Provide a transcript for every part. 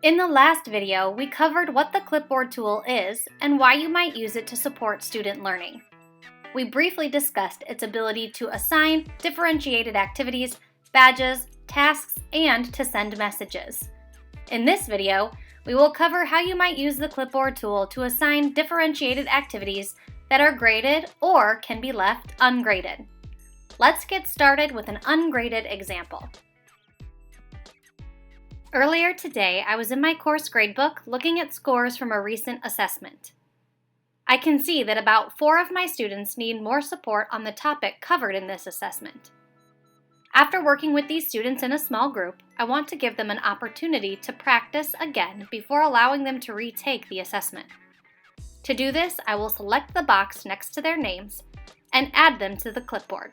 In the last video, we covered what the Clipboard tool is and why you might use it to support student learning. We briefly discussed its ability to assign differentiated activities, badges, tasks, and to send messages. In this video, we will cover how you might use the Clipboard tool to assign differentiated activities that are graded or can be left ungraded. Let's get started with an ungraded example. Earlier today, I was in my course gradebook looking at scores from a recent assessment. I can see that about 4 of my students need more support on the topic covered in this assessment. After working with these students in a small group, I want to give them an opportunity to practice again before allowing them to retake the assessment. To do this, I will select the box next to their names and add them to the clipboard.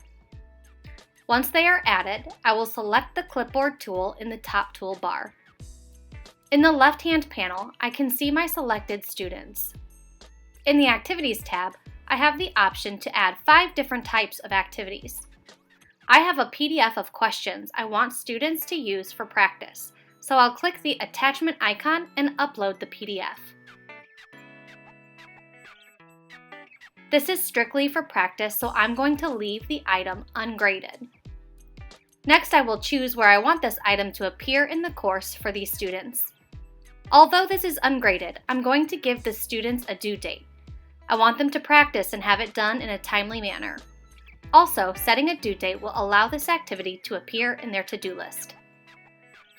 Once they are added, I will select the Clipboard tool in the top toolbar. In the left-hand panel, I can see my selected students. In the Activities tab, I have the option to add 5 different types of activities. I have a PDF of questions I want students to use for practice, so I'll click the attachment icon and upload the PDF. This is strictly for practice, so I'm going to leave the item ungraded. Next, I will choose where I want this item to appear in the course for these students. Although this is ungraded, I'm going to give the students a due date. I want them to practice and have it done in a timely manner. Also, setting a due date will allow this activity to appear in their to-do list.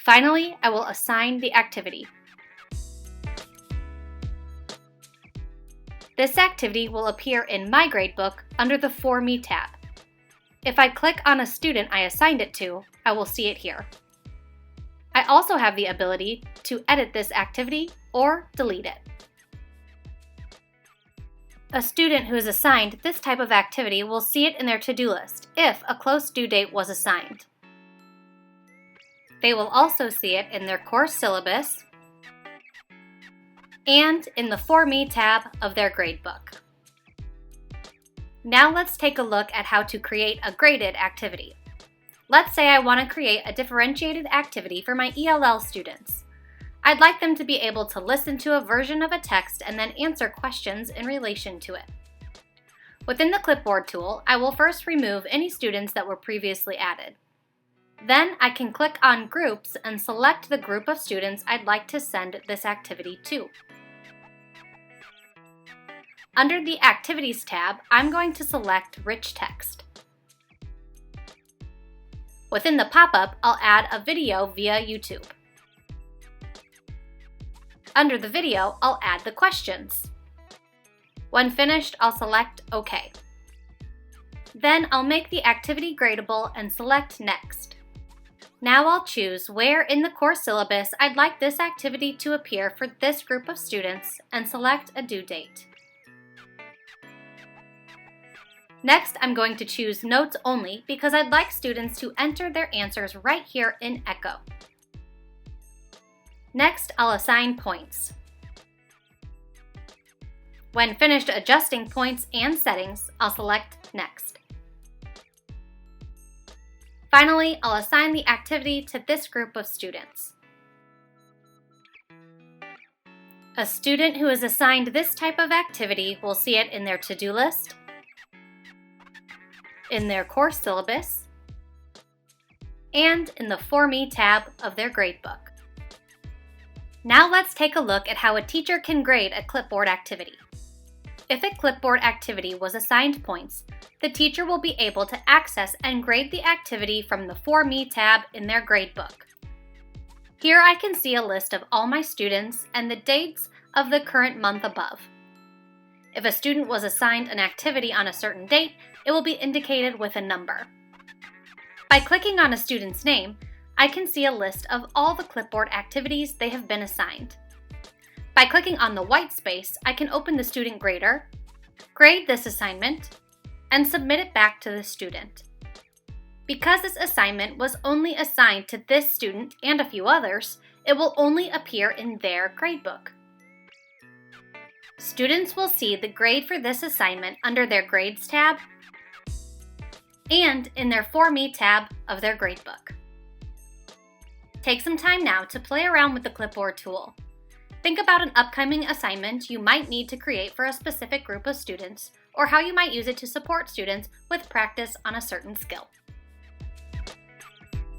Finally, I will assign the activity. This activity will appear in my gradebook under the For Me tab. If I click on a student I assigned it to, I will see it here. I also have the ability to edit this activity or delete it. A student who is assigned this type of activity will see it in their to-do list if a close due date was assigned. They will also see it in their course syllabus and in the For Me tab of their gradebook. Now let's take a look at how to create a graded activity. Let's say I want to create a differentiated activity for my ELL students. I'd like them to be able to listen to a version of a text and then answer questions in relation to it. Within the Clipboard tool, I will first remove any students that were previously added. Then I can click on Groups and select the group of students I'd like to send this activity to. Under the Activities tab, I'm going to select Rich Text. Within the pop-up, I'll add a video via YouTube. Under the video, I'll add the questions. When finished, I'll select OK. Then I'll make the activity gradable and select Next. Now I'll choose where in the course syllabus I'd like this activity to appear for this group of students and select a due date. Next, I'm going to choose Notes Only because I'd like students to enter their answers right here in Echo. Next, I'll assign points. When finished adjusting points and settings, I'll select Next. Finally, I'll assign the activity to this group of students. A student who is assigned this type of activity will see it in their to-do list, in their course syllabus, and in the For Me tab of their gradebook. Now let's take a look at how a teacher can grade a Clipboard activity. If a Clipboard activity was assigned points, the teacher will be able to access and grade the activity from the For Me tab in their gradebook. Here I can see a list of all my students and the dates of the current month above. If a student was assigned an activity on a certain date, it will be indicated with a number. By clicking on a student's name, I can see a list of all the Clipboard activities they have been assigned. By clicking on the white space, I can open the student grader, grade this assignment, and submit it back to the student. Because this assignment was only assigned to this student and a few others, it will only appear in their gradebook. Students will see the grade for this assignment under their Grades tab and in their For Me tab of their gradebook. Take some time now to play around with the Clipboard tool. Think about an upcoming assignment you might need to create for a specific group of students, or how you might use it to support students with practice on a certain skill.